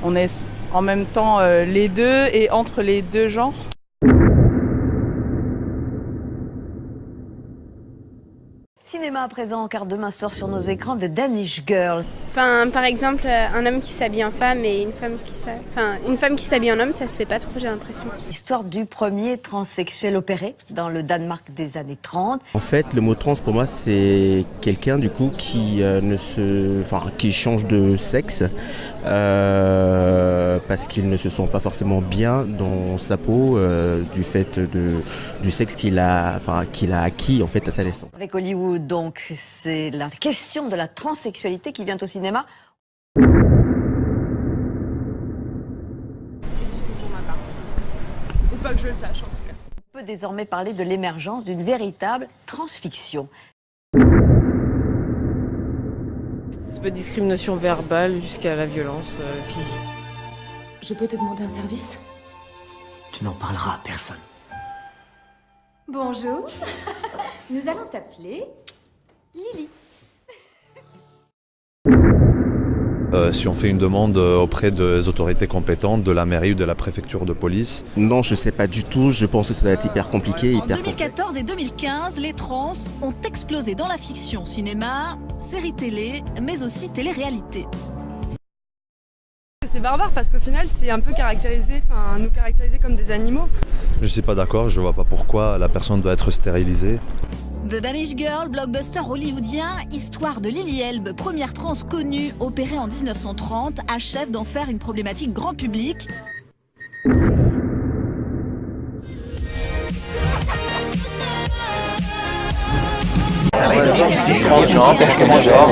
On est en même temps les deux et entre les deux genres. Cinéma à présent, car demain sort sur nos écrans The Danish Girl. Enfin, par exemple, un homme qui s'habille en femme et une femme qui s'habille en homme, ça se fait pas trop, j'ai l'impression. Histoire du premier transsexuel opéré dans le Danemark des années 30. En fait, le mot trans pour moi, c'est quelqu'un du coup qui qui change de sexe parce qu'il ne se sent pas forcément bien dans sa peau du fait du sexe qu'il a acquis en fait à sa naissance. Avec Hollywood, donc, c'est la question de la transsexualité qui vient au cinéma. Ou pas que je le sache en tout cas. On peut désormais parler de l'émergence d'une véritable transfiction. Ça peut être discrimination verbale jusqu'à la violence physique. Je peux te demander un service? Tu n'en parleras à personne. Bonjour. Nous allons t'appeler Lily. Si on fait une demande auprès des autorités compétentes, de la mairie ou de la préfecture de police. Non, je sais pas du tout, je pense que ça va être hyper compliqué, En 2014 et 2015, les trans ont explosé dans la fiction, cinéma, séries télé, mais aussi télé-réalité. C'est barbare parce qu'au final c'est un peu nous caractériser comme des animaux. Je suis pas d'accord, je vois pas pourquoi la personne doit être stérilisée. The Danish Girl, blockbuster hollywoodien, histoire de Lily Elbe, première trans connue, opérée en 1930, achève d'en faire une problématique grand public. Transgenre,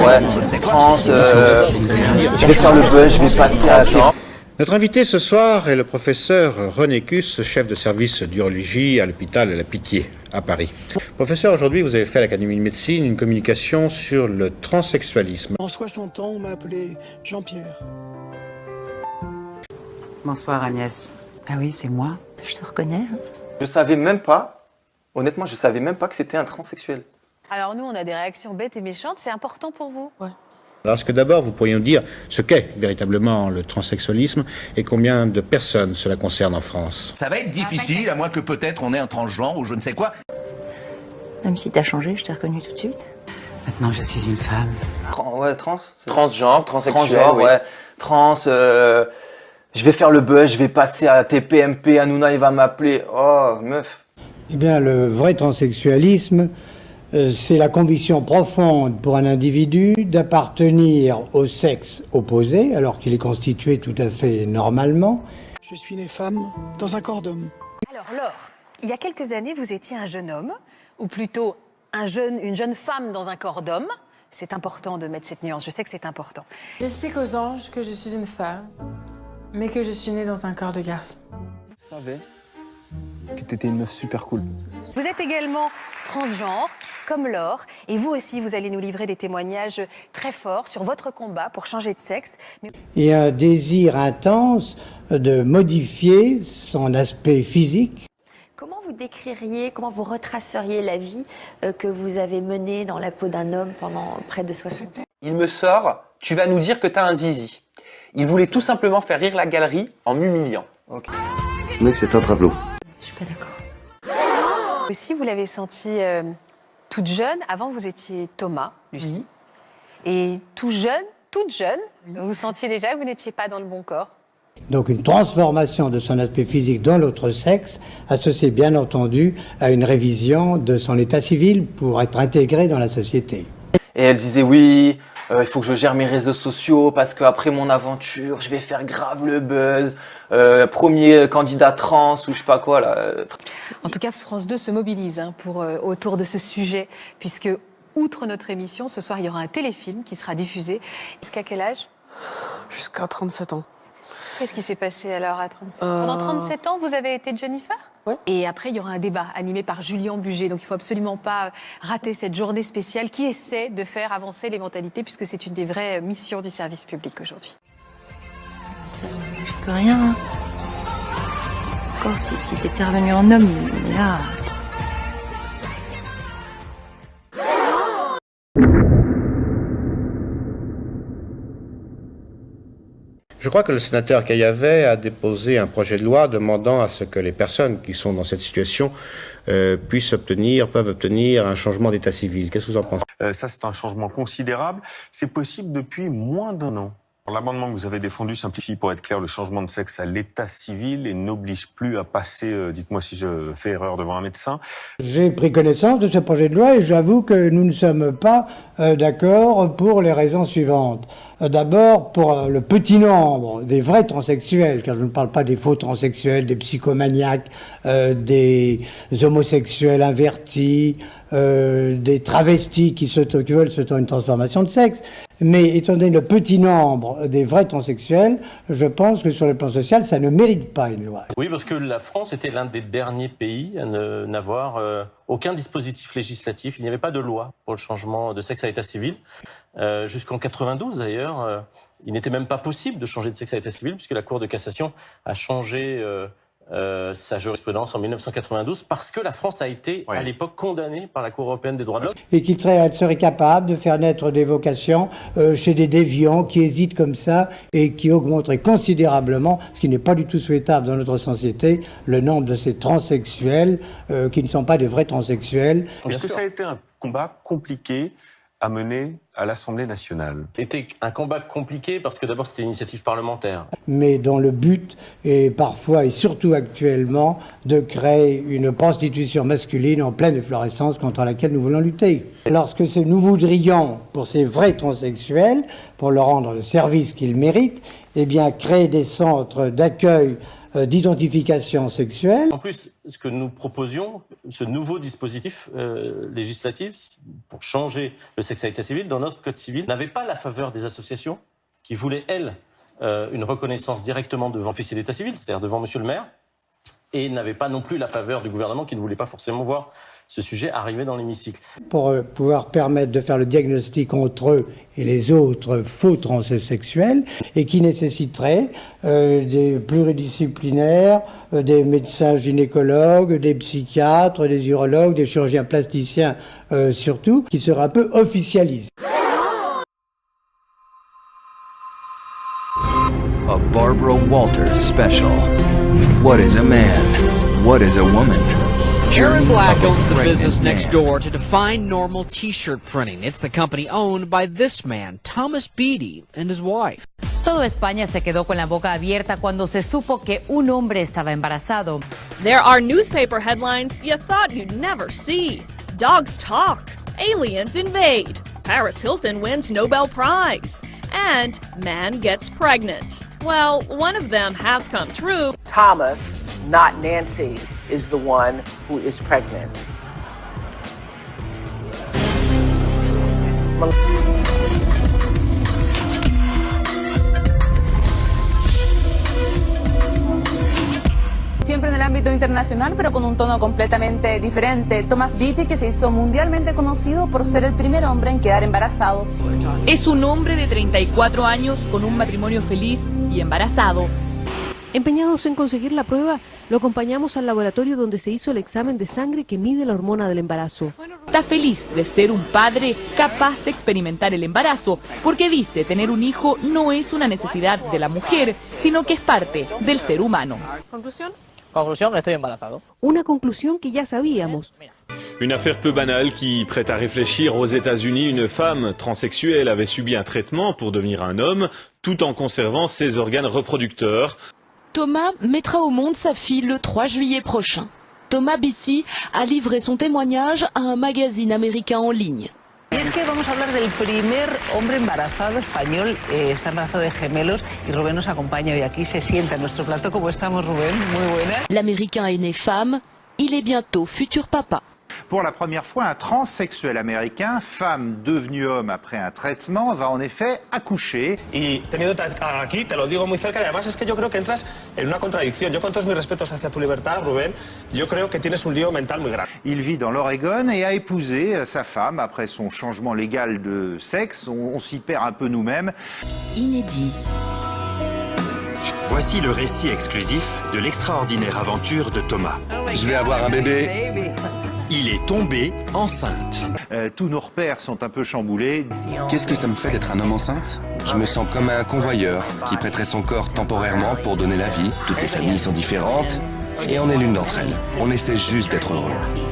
ouais. Trans, je vais faire le buzz, je vais passer à genre. Notre invité ce soir est le professeur René Cusse, chef de service d'urologie à l'hôpital La Pitié à Paris. Professeur, aujourd'hui vous avez fait à l'Académie de médecine une communication sur le transsexualisme. En 60 ans, on m'a appelé Jean-Pierre. Bonsoir Agnès. Ah oui, c'est moi. Je te reconnais. Je savais même pas, honnêtement, je savais même pas que c'était un transsexuel. Alors nous, on a des réactions bêtes et méchantes. C'est important pour vous? Ouais. Alors est-ce que d'abord vous pourriez nous dire ce qu'est véritablement le transsexualisme et combien de personnes cela concerne en France? Ça va être difficile, à moins que peut-être on ait un transgenre ou je ne sais quoi. Même si t'as changé, je t'ai reconnu tout de suite. Maintenant je suis une femme. Ouais, transgenre, transsexuel, ouais. Trans, je vais faire le buzz, je vais passer à TPMP, Hanouna il va m'appeler. Oh, meuf. Eh bien, le vrai transsexualisme, c'est la conviction profonde pour un individu d'appartenir au sexe opposé, alors qu'il est constitué tout à fait normalement. Je suis née femme dans un corps d'homme. Alors Laure, il y a quelques années, vous étiez un jeune homme, ou plutôt une jeune femme dans un corps d'homme. C'est important de mettre cette nuance, je sais que c'est important. J'explique aux anges que je suis une femme, mais que je suis née dans un corps de garçon. Je savais que t'étais une meuf super cool. Vous êtes également transgenre, comme Laure, et vous aussi, vous allez nous livrer des témoignages très forts sur votre combat pour changer de sexe. Et un désir intense de modifier son aspect physique. Comment vous décririez, comment vous retraceriez la vie que vous avez menée dans la peau d'un homme pendant près de 60 ans? Il me sort, tu vas nous dire que t'as un zizi. Il voulait tout simplement faire rire la galerie en m'humiliant. Ok. Mec, c'est un travelot. Je suis pas d'accord. Aussi, vous l'avez senti toute jeune. Avant, vous étiez Thomas, Lucie. Et toute jeune, vous sentiez déjà que vous n'étiez pas dans le bon corps. Donc une transformation de son aspect physique dans l'autre sexe, associée bien entendu à une révision de son état civil pour être intégré dans la société. Et elle disait oui, il faut que je gère mes réseaux sociaux parce qu'après mon aventure, je vais faire grave le buzz, premier candidat trans ou je sais pas quoi là. En tout cas, France 2 se mobilise autour de ce sujet, puisque outre notre émission, ce soir il y aura un téléfilm qui sera diffusé. Jusqu'à quel âge? Jusqu'à 37 ans. Qu'est-ce qui s'est passé alors à 37 ans? Pendant 37 ans, vous avez été Jennifer? Oui. Et après, il y aura un débat animé par Julien Buget. Donc, il ne faut absolument pas rater cette journée spéciale qui essaie de faire avancer les mentalités, puisque c'est une des vraies missions du service public aujourd'hui. Je peux rien. Hein. d'accord si t'étais revenu en homme, mais là... Je crois que le sénateur Caillavet a déposé un projet de loi demandant à ce que les personnes qui sont dans cette situation peuvent obtenir un changement d'état civil. Qu'est-ce que vous en pensez ? Ça, c'est un changement considérable. C'est possible depuis moins d'1 an. L'amendement que vous avez défendu simplifie, pour être clair, le changement de sexe à l'état civil et n'oblige plus à passer, dites-moi si je fais erreur, devant un médecin. J'ai pris connaissance de ce projet de loi et j'avoue que nous ne sommes pas d'accord pour les raisons suivantes. D'abord, pour le petit nombre des vrais transsexuels, car je ne parle pas des faux transsexuels, des psychomaniaques, des homosexuels invertis, des travestis qui veulent une transformation de sexe. Mais étant donné le petit nombre des vrais transsexuels, je pense que sur le plan social, ça ne mérite pas une loi. Oui, parce que la France était l'un des derniers pays à n'avoir aucun dispositif législatif. Il n'y avait pas de loi pour le changement de sexe à l'état civil. Jusqu'en 92 d'ailleurs, il n'était même pas possible de changer de sexe à l'état civil puisque la Cour de cassation a changé sa jurisprudence en 1992 parce que la France a été à l'époque condamnée par la Cour européenne des droits de l'homme. Et qu'il serait capable de faire naître des vocations chez des déviants qui hésitent comme ça et qui augmenteraient considérablement, ce qui n'est pas du tout souhaitable dans notre société, le nombre de ces transsexuels qui ne sont pas des vrais transsexuels. Est-ce que ça a été un combat compliqué à mener à l'Assemblée nationale? C'était un combat compliqué parce que d'abord c'était une initiative parlementaire. Mais dont le but est parfois et surtout actuellement de créer une prostitution masculine en pleine efflorescence contre laquelle nous voulons lutter. Lorsque nous voudrions, pour ces vrais transsexuels, pour leur rendre le service qu'ils méritent, eh bien créer des centres d'accueil d'identification sexuelle. En plus, ce que nous proposions, ce nouveau dispositif législatif pour changer le sexe à l'état civil dans notre code civil n'avait pas la faveur des associations qui voulaient, elles, une reconnaissance directement devant l'officier d'état civil, c'est-à-dire devant monsieur le maire, et n'avait pas non plus la faveur du gouvernement qui ne voulait pas forcément voir ce sujet arriver dans l'hémicycle. Pour pouvoir permettre de faire le diagnostic entre eux et les autres faux transsexuels et qui nécessiterait des pluridisciplinaires, des médecins gynécologues, des psychiatres, des urologues, des chirurgiens plasticiens surtout, qui seraient un peu officialisés. A Barbara Walters special. What is a man? What is a woman? Aaron Black owns the business next door to Define Normal T-shirt printing. It's the company owned by this man, Thomas Beatty, and his wife. Todo España se quedó con la boca abierta cuando se supo que un hombre estaba embarazado. There are newspaper headlines you thought you'd never see. Dogs talk. Aliens invade. Paris Hilton wins Nobel Prize. And man gets pregnant. Well, one of them has come true. Thomas, not Nancy, is the one who is pregnant. Siempre en el ámbito internacional, pero con un tono completamente diferente. Thomas Beatty, que se hizo mundialmente conocido por ser el primer hombre en quedar embarazado. Es un hombre de 34 años con un matrimonio feliz y embarazado. Empeñados en conseguir la prueba, lo acompañamos al laboratorio donde se hizo el examen de sangre que mide la hormona del embarazo. Está feliz de ser un padre capaz de experimentar el embarazo, porque dice tener un hijo no es una necesidad de la mujer, sino que es parte del ser humano. ¿Conclusión? Conclusión, estoy embarazado. Una conclusión que ya sabíamos. Une affaire peu banale qui prête à réfléchir. Aux États-Unis, une femme transsexuelle avait subi un traitement pour devenir un homme, tout en conservant ses organes reproducteurs. Thomas mettra au monde sa fille le 3 juillet prochain. Thomas Beatty a livré son témoignage à un magazine américain en ligne. Y es que vamos a hablar del primer hombre embarazado español, está embarazado de gemelos y Rubén nos acompaña hoy aquí, se sienta en nuestro plato. ¿Cómo estamos, Rubén? Muy buena. L'Américain est né femme, il est bientôt futur papa. Pour la première fois, un transsexuel américain, femme devenue homme après un traitement, va en effet accoucher. Y teniéndote aquí, te lo digo muy cerca, y además es que yo creo que entras en una contradicción. Yo con todos mis respetos hacia tu libertad, Rubén, yo creo que tienes un lío mental muy grave. Il vit dans l'Oregon et a épousé sa femme après son changement légal de sexe. On s'y perd un peu nous-mêmes. Inédit. Voici le récit exclusif de l'extraordinaire aventure de Thomas. Je vais avoir un bébé. Il est tombé enceinte. Tous nos repères sont un peu chamboulés. Qu'est-ce que ça me fait d'être un homme enceinte? Je me sens comme un convoyeur qui prêterait son corps temporairement pour donner la vie. Toutes les familles sont différentes et on est l'une d'entre elles. On essaie juste d'être heureux.